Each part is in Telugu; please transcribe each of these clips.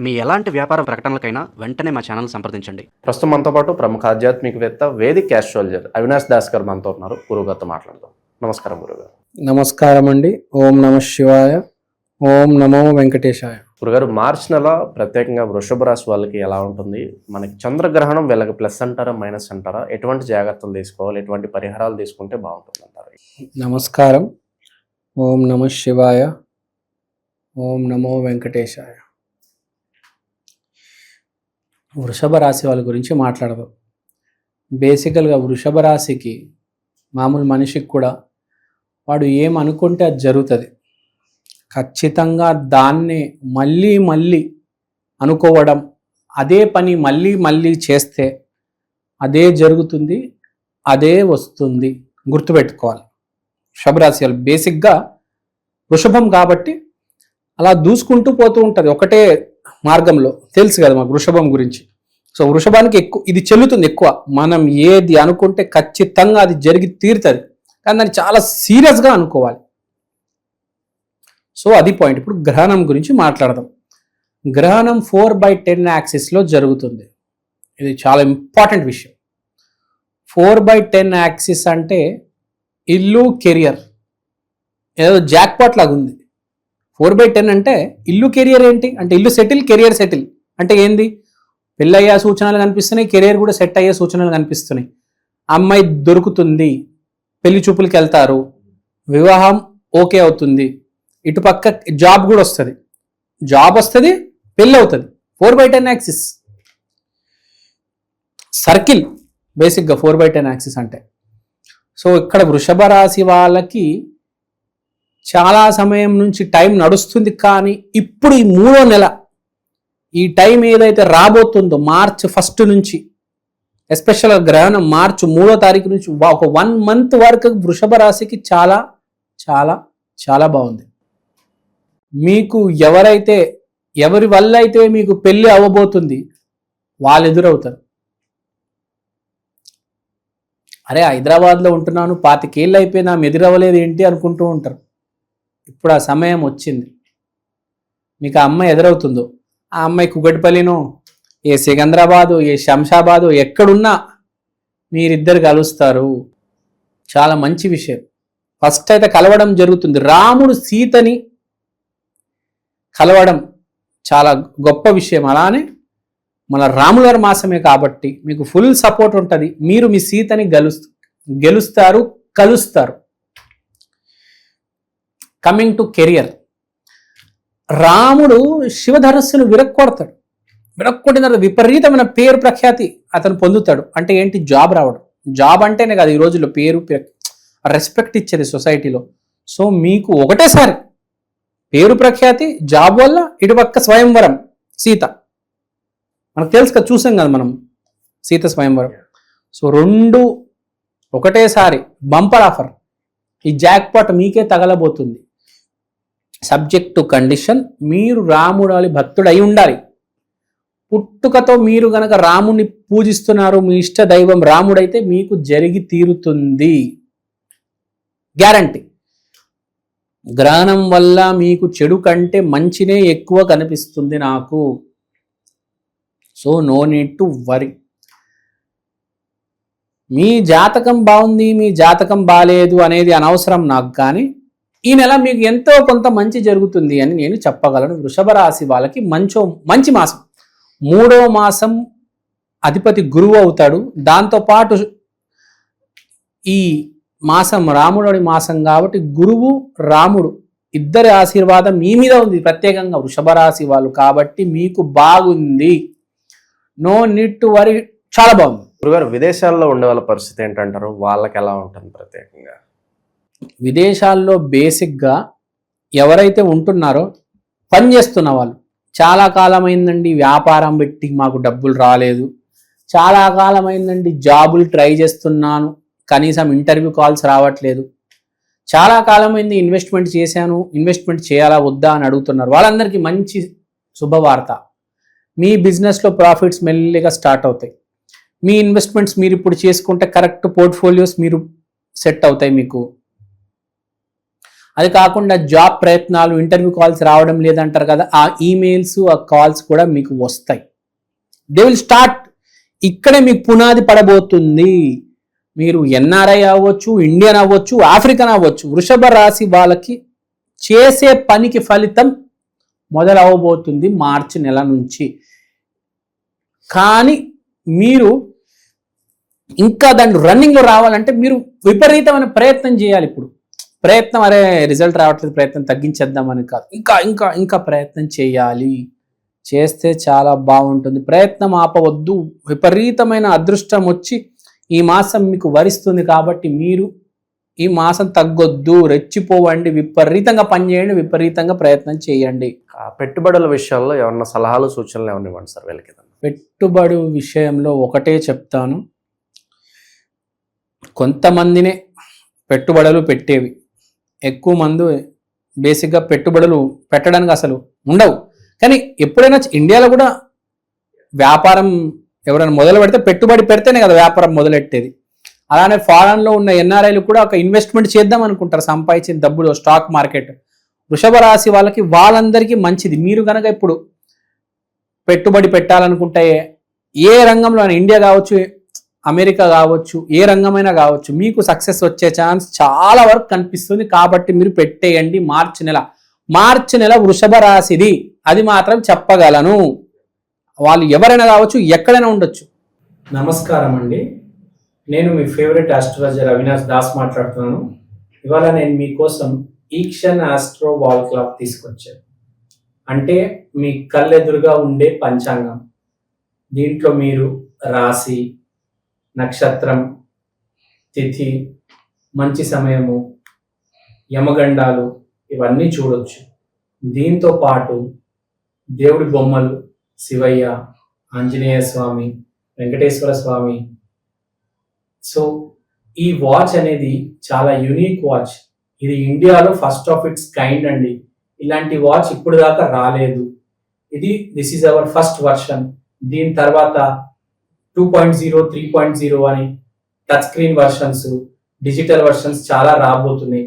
మీ ఎలాంటి వ్యాపార ప్రకటనలకైనా వెంటనే మా ఛానల్ సంప్రదించండి. ప్రస్తుతం మనతో పాటు ప్రముఖ ఆధ్యాత్మికవేత్త వేదిక్ ఆస్ట్రాలజర్ అవినాష్ దాస్ గారు మనతో ఉన్నారు. గురుగారితో మాట్లాడదాం. నమస్కారం గురుగారు. నమస్కారం అండి. ఓం నమ శివాయ, ఓం నమో వెంకటేశాయ. గురుగారు, మార్చి నెల ప్రత్యేకంగా వృషభ రాశి వాళ్ళకి ఎలా ఉంటుంది? మనకి చంద్రగ్రహణం వీళ్ళకి ప్లస్ అంటారా మైనస్ అంటారా? ఎటువంటి జాగ్రత్తలు తీసుకోవాలి, ఎటువంటి పరిహారాలు తీసుకుంటే బాగుంటుంది అంటారు? నమస్కారం. ఓం నమ శివాయ, ఓం నమో వెంకటేశాయ. వృషభ రాశి వాళ్ళ గురించి మాట్లాడదాం. బేసికల్గా వృషభ రాశికి మామూలు మనిషికి కూడా వాడు ఏమనుకుంటే అది జరుగుతుంది. ఖచ్చితంగా దాన్ని మళ్ళీ మళ్ళీ అనుకోవడం, అదే పని మళ్ళీ మళ్ళీ చేస్తే అదే జరుగుతుంది, అదే వస్తుంది. గుర్తుపెట్టుకోవాలి. వృషభ రాశి వాళ్ళు బేసిక్గా వృషభం కాబట్టి అలా దూసుకుంటూ పోతూ ఉంటుంది ఒకటే మార్గంలో. తెలుసు కదా మాకు వృషభం గురించి. సో వృషభానికి ఎక్కువ ఇది చెల్లుతుంది. ఎక్కువ మనం ఏది అనుకుంటే ఖచ్చితంగా అది జరిగి తీరుతుంది, కానీ దాన్ని చాలా సీరియస్గా అనుకోవాలి. సో అది పాయింట్. ఇప్పుడు గ్రహణం గురించి మాట్లాడదాం. గ్రహణం 4/10 యాక్సిస్లో జరుగుతుంది. ఇది చాలా ఇంపార్టెంట్ విషయం. 4/10 యాక్సిస్ అంటే ఇల్లు కెరియర్, ఏదో జాక్పాట్ లాగా ఉంది. 4/10 అంటే ఇల్లు కెరియర్ ఏంటి అంటే ఇల్లు సెటిల్, కెరియర్ సెటిల్ అంటే ఏంది? పెళ్ళయ్యే సూచనలు కనిపిస్తున్నాయి, కెరియర్ కూడా సెట్ అయ్యే సూచనలు కనిపిస్తున్నాయి. అమ్మాయి దొరుకుతుంది, పెళ్లి చూపులకి వెళ్తారు, వివాహం ఓకే అవుతుంది, ఇటుపక్క జాబ్ కూడా వస్తుంది, జాబ్ వస్తుంది, పెళ్ళి అవుతుంది. 4/10 యాక్సిస్ సర్కిల్ బేసిక్గా 4/10 యాక్సిస్ అంటే. సో ఇక్కడ వృషభ రాశి వాళ్ళకి చాలా సమయం నుంచి టైం నడుస్తుంది, కానీ ఇప్పుడు ఈ 3వ నెల ఈ టైం ఏదైతే రాబోతుందో మార్చ్ 1 నుంచి, ఎస్పెషల్గా గ్రహణం మార్చి 3వ తారీఖు నుంచి ఒక 1 మంత్ వరకు వృషభ రాశికి చాలా చాలా చాలా బాగుంది. మీకు ఎవరి వల్ల అయితే మీకు పెళ్ళి అవ్వబోతుంది వాళ్ళు ఎదురవుతారు. అరే హైదరాబాద్లో ఉంటున్నాను, 25 ఏళ్ళు అయిపోయినా ఎదురవ్వలేదు ఏంటి అనుకుంటూ ఉంటారు. ఇప్పుడు ఆ సమయం వచ్చింది. మీకు ఆ అమ్మాయి ఎదురవుతుందో, ఆ అమ్మాయి కుకట్పల్లినో, ఏ సికంద్రాబాదు, ఏ శంషాబాదు, ఎక్కడున్నా మీరిద్దరు కలుస్తారు. చాలా మంచి విషయం. ఫస్ట్ అయితే కలవడం జరుగుతుంది. రాముడు సీతని కలవడం చాలా గొప్ప విషయం. అలానే మన రాముల వారి మాసమే కాబట్టి మీకు ఫుల్ సపోర్ట్ ఉంటుంది. మీరు మీ సీతని గెలుస్తారు, కలుస్తారు. కమింగ్ టు కెరియర్, రాముడు శివధనస్సును విరక్కొడతాడు. విరక్కొట్టిన తర్వాత విపరీతమైన పేరు ప్రఖ్యాతి అతను పొందుతాడు. అంటే ఏంటి? జాబ్ రావడం. జాబ్ అంటేనే కాదు ఈ రోజుల్లో పేరు రెస్పెక్ట్ ఇచ్చేది సొసైటీలో. సో మీకు ఒకటేసారి పేరు ప్రఖ్యాతి, జాబ్ వల్ల, ఇటుపక్క స్వయంవరం సీత. మనకు తెలుసు కదా, చూసాం కదా మనం సీత స్వయంవరం. సో 2 ఒకటేసారి బంపర్ ఆఫర్. ఈ జాక్పాట్ మీకే తగలబోతుంది. సబ్జెక్ట్ టు కండిషన్, మీరు రాముడి భక్తుడు అయి ఉండాలి. పుట్టుకతో మీరు గనక రాముడిని పూజిస్తున్నారు, మీ ఇష్ట దైవం రాముడైతే మీకు జరిగి తీరుతుంది, గ్యారంటీ. గ్రహణం వల్ల మీకు చెడు కంటే మంచినే ఎక్కువ కనిపిస్తుంది నాకు. So no need to worry. మీ జాతకం బాగుంది, మీ జాతకం బాలేదు అనేది అనవసరం నాకు. కానీ ఈ నెల మీకు ఎంతో కొంత మంచి జరుగుతుంది అని నేను చెప్పగలను. వృషభ రాశి వాళ్ళకి మంచి మాసం. 3వ మాసం అధిపతి గురువు అవుతాడు. దాంతోపాటు ఈ మాసం రాముడి మాసం కాబట్టి గురువు, రాముడు ఇద్దరి ఆశీర్వాదం మీ మీద ఉంది ప్రత్యేకంగా వృషభ రాశి వాళ్ళు. కాబట్టి మీకు బాగుంది. No need to worry. చాలా బాగుంది. గురుగారు, విదేశాల్లో ఉండే వాళ్ళ పరిస్థితి ఏంటంటారు? వాళ్ళకి ఎలా ఉంటుంది ప్రత్యేకంగా? విదేశాల్లో బేసిక్గా ఎవరైతే ఉంటున్నారో పని చేస్తున్న వాళ్ళు, చాలా కాలం అయిందండి వ్యాపారం పెట్టి మాకు డబ్బులు రాలేదు, చాలా కాలం అయిందండి జాబులు ట్రై చేస్తున్నాను కనీసం ఇంటర్వ్యూ కాల్స్ రావట్లేదు, చాలా కాలమైంది ఇన్వెస్ట్మెంట్ చేశాను, ఇన్వెస్ట్మెంట్ చేయాలా వద్దా అని అడుగుతున్నారు. వాళ్ళందరికీ మంచి శుభవార్త. మీ బిజినెస్లో ప్రాఫిట్స్ మెల్లిగా స్టార్ట్ అవుతాయి. మీ ఇన్వెస్ట్మెంట్స్ మీరు ఇప్పుడు చేసుకుంటే కరెక్ట్ పోర్ట్ఫోలియోస్ మీరు సెట్ అవుతాయి మీకు. అది కాకుండా జాబ్ ప్రయత్నాలు, ఇంటర్వ్యూ కాల్స్ రావడం లేదంటారు కదా, ఆ ఈమెయిల్స్, ఆ కాల్స్ కూడా మీకు వస్తాయి. They will start. ఇక్కడే మీకు పునాది పడబోతుంది. మీరు ఎన్ఆర్ఐ అవ్వచ్చు, ఇండియన్ అవ్వచ్చు, ఆఫ్రికన్ అవ్వచ్చు, వృషభ రాశి వాళ్ళకి చేసే పనికి ఫలితం మొదలవబోతుంది మార్చి నెల నుంచి. కానీ మీరు ఇంకా దాన్ని రన్నింగ్లో రావాలంటే మీరు విపరీతమైన ప్రయత్నం చేయాలి. ఇప్పుడు ప్రయత్నం, అరే రిజల్ట్ రావట్లేదు, ప్రయత్నం తగ్గించేద్దామని కాదు, ఇంకా ఇంకా ఇంకా ప్రయత్నం చేయాలి. చేస్తే చాలా బాగుంటుంది. ప్రయత్నం ఆపవద్దు. విపరీతమైన అదృష్టం వచ్చి ఈ మాసం మీకు వరిస్తుంది కాబట్టి మీరు ఈ మాసం తగ్గొద్దు, రెచ్చిపోవండి, విపరీతంగా పనిచేయండి, విపరీతంగా ప్రయత్నం చేయండి. పెట్టుబడుల విషయాల్లో ఏమన్నా సలహాలు సూచనలు ఏమన్నా ఇవ్వండి సార్ వీళ్ళకి. పెట్టుబడి విషయంలో ఒకటే చెప్తాను, కొంతమందినే పెట్టుబడులు పెట్టేవి, ఎక్కువ మంది బేసిక్గా పెట్టుబడులు పెట్టడానికి అసలు ఉండవు. కానీ ఎప్పుడైనా ఇండియాలో కూడా వ్యాపారం ఎవరైనా మొదలు పెడితే పెట్టుబడి పెడితేనే కదా వ్యాపారం మొదలెట్టేది. అలానే ఫారెన్లో ఉన్న ఎన్ఆర్ఐలు కూడా ఒక ఇన్వెస్ట్మెంట్ చేద్దాం అనుకుంటారు, సంపాదించిన డబ్బులు, స్టాక్ మార్కెట్. వృషభ రాశి వాళ్ళకి వాళ్ళందరికీ మంచిది. మీరు కనుక ఇప్పుడు పెట్టుబడి పెట్టాలనుకుంటే ఏ రంగంలో, ఇండియా కావచ్చు, అమెరికా కావచ్చు, ఏ రంగమైనా కావచ్చు, మీకు సక్సెస్ వచ్చే ఛాన్స్ చాలా వరకు కనిపిస్తుంది. కాబట్టి మీరు పెట్టేయండి. మార్చి నెల వృషభ రాశిది, అది మాత్రం చెప్పగలను. వాళ్ళు ఎవరైనా కావచ్చు, ఎక్కడైనా ఉండొచ్చు. నమస్కారం అండి, నేను మీ ఫేవరెట్ ఆస్ట్రాలజర్ అవినాష్ దాస్ మాట్లాడుతున్నాను. ఇవాళ నేను మీకోసం ఈక్షన్ ఆస్ట్రో వాల్ క్లాక్ తీసుకొచ్చాను. అంటే మీ కళ్ళెదురుగా ఉండే పంచాంగం. దీంట్లో మీరు రాశి, నక్షత్రం, తిథి, మంచి సమయము, యమగండాలు ఇవన్నీ చూడొచ్చు. దీంతో పాటు దేవుడి బొమ్మలు, శివయ్య, ఆంజనేయ స్వామి, వెంకటేశ్వర స్వామి. సో ఈ వాచ్ అనేది చాలా యూనిక్ వాచ్. ఇది ఇండియాలో ఫస్ట్ ఆఫ్ ఇట్స్ కైండ్ అండి. ఇలాంటి వాచ్ ఇప్పుడు దాకా రాలేదు. This is our first version. దీని తర్వాత 2.0, 3.0 అని touch screen versions, digital versions చాలా రాబోతున్నాయి.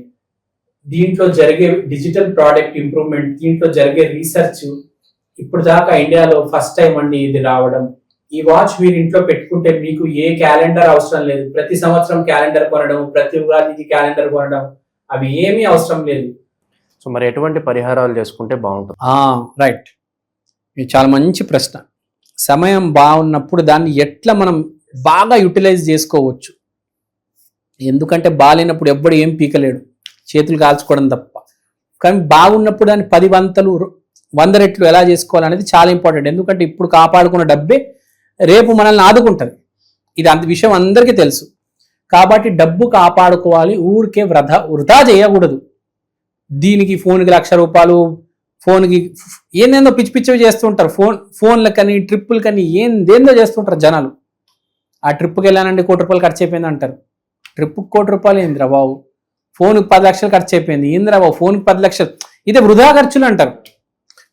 దీంట్లో జరిగే డిజిటల్ ప్రోడక్ట్ ఇంప్రూవ్మెంట్, దీంట్లో జరిగే రీసెర్చ్ ఇప్పుడు దాకా ఇండియాలో ఫస్ట్ టైం అండి ఇది రావడం. ఈ వాచ్ మీరు ఇంట్లో పెట్టుకుంటే మీకు ఏ క్యాలెండర్ అవసరం లేదు. ప్రతి సంవత్సరం క్యాలెండర్ కొనడం, ప్రతి ఉగాదికి క్యాలెండర్ కొనడం, అవి ఏమీ అవసరం లేదు. సో మరి ఎటువంటి పరిహారాలు చేసుకుంటే బాగుంటుంది? రైట్, ఇది చాలా మంచి ప్రశ్న. సమయం బాగున్నప్పుడు దాన్ని ఎట్లా మనం బాగా యూటిలైజ్ చేసుకోవచ్చు. ఎందుకంటే బాగాలేనప్పుడు ఎవ్వడు ఏం పీకలేడు, చేతులు కాల్చుకోవడం తప్ప. కానీ బాగున్నప్పుడు దాన్ని 10 వంతలు 100 రెట్లు ఎలా చేసుకోవాలనేది చాలా ఇంపార్టెంట్. ఎందుకంటే ఇప్పుడు కాపాడుకున్న డబ్బే రేపు మనల్ని ఆదుకుంటుంది. ఇది అంత విషయం అందరికీ తెలుసు. కాబట్టి డబ్బు కాపాడుకోవాలి, ఊరికే వృధా చేయకూడదు. దీనికి ఫోన్కి 1,00,000 రూపాయలు, ఫోన్కి ఏందేందో పిచ్చి పిచ్చివి చేస్తుంటారు. ఫోన్లకని, ట్రిప్పులకని ఏందేందో చేస్తుంటారు జనాలు. ఆ ట్రిప్కి వెళ్ళానండి, 1 కోటి రూపాయలు ఖర్చు అయిపోయింది అంటారు. ట్రిప్కి 1 కోటి రూపాయలు ఏందిరా బాబు, ఫోన్కి 10 లక్షలు ఖర్చు అయిపోయింది ఏందిరా బాబు, ఫోన్కి 10 లక్షలు, ఇదే వృధా ఖర్చులు అంటారు.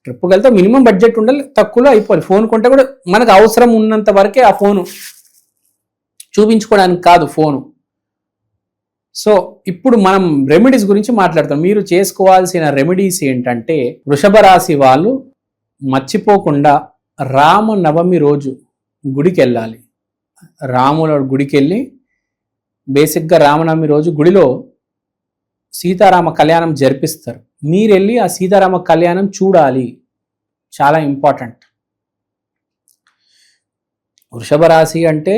ట్రిప్కి వెళ్తే మినిమం బడ్జెట్ ఉండాలి, తక్కువలో అయిపోవాలి. ఫోన్ కొంటే కూడా మనకు అవసరం ఉన్నంత వరకే ఆ ఫోను, చూపించుకోవడానికి కాదు ఫోను. సో ఇప్పుడు మనం రెమెడీస్ గురించి మాట్లాడతాం. మీరు చేసుకోవాల్సిన రెమెడీస్ ఏంటంటే, వృషభ రాశి వాళ్ళు మర్చిపోకుండా రామనవమి రోజు గుడికి వెళ్ళాలి. రాముల గుడికి వెళ్ళి, బేసిక్గా రామనవమి రోజు గుడిలో సీతారామ కళ్యాణం జరిపిస్తారు. మీరు వెళ్ళి ఆ సీతారామ కళ్యాణం చూడాలి, చాలా ఇంపార్టెంట్. వృషభ రాశి అంటే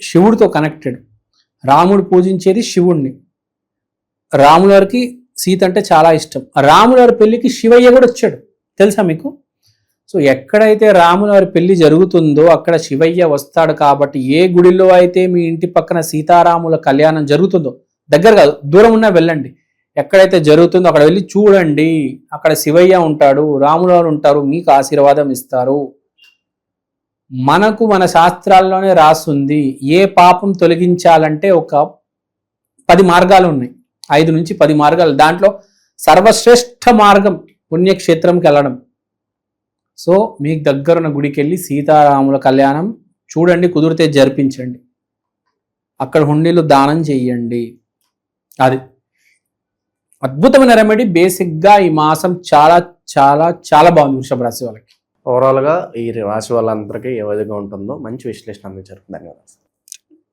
శివుడితో కనెక్టెడ్. రాముడు పూజించేది శివుణ్ణి. రాముల వారికి సీత అంటే చాలా ఇష్టం. రాముల వారి పెళ్లికి శివయ్య కూడా వచ్చాడు, తెలుసా మీకు? సో ఎక్కడైతే రాముల వారి పెళ్లి జరుగుతుందో అక్కడ శివయ్య వస్తాడు. కాబట్టి ఏ గుడిలో అయితే మీ ఇంటి పక్కన సీతారాముల కళ్యాణం జరుగుతుందో, దగ్గర కాదు దూరం ఉన్నా వెళ్ళండి, ఎక్కడైతే జరుగుతుందో అక్కడ వెళ్ళి చూడండి. అక్కడ శివయ్య ఉంటాడు, రాముల వారు ఉంటారు, మీకు ఆశీర్వాదం ఇస్తారు. మనకు మన శాస్త్రాల్లోనే రాస్తుంది, ఏ పాపం తొలగించాలంటే ఒక 10 మార్గాలు ఉన్నాయి, 5 నుంచి 10 మార్గాలు. దాంట్లో సర్వశ్రేష్ఠ మార్గం పుణ్యక్షేత్రంకి వెళ్ళడం. సో మీకు దగ్గరున్న గుడికి వెళ్ళి సీతారాముల కళ్యాణం చూడండి, కుదిరితే జరిపించండి, అక్కడ హుండీలు దానం చెయ్యండి. అది అద్భుతమైన రెమెడీ. బేసిక్గా ఈ మాసం చాలా చాలా చాలా బాగుంది వృషభ రాశి వాళ్ళకి. ఓవరాల్గా ఈ రాశి వాళ్ళందరికీ ఏ విధంగా ఉంటుందో మంచి విశ్లేషణ అందించారు. ధన్యవాదాలు.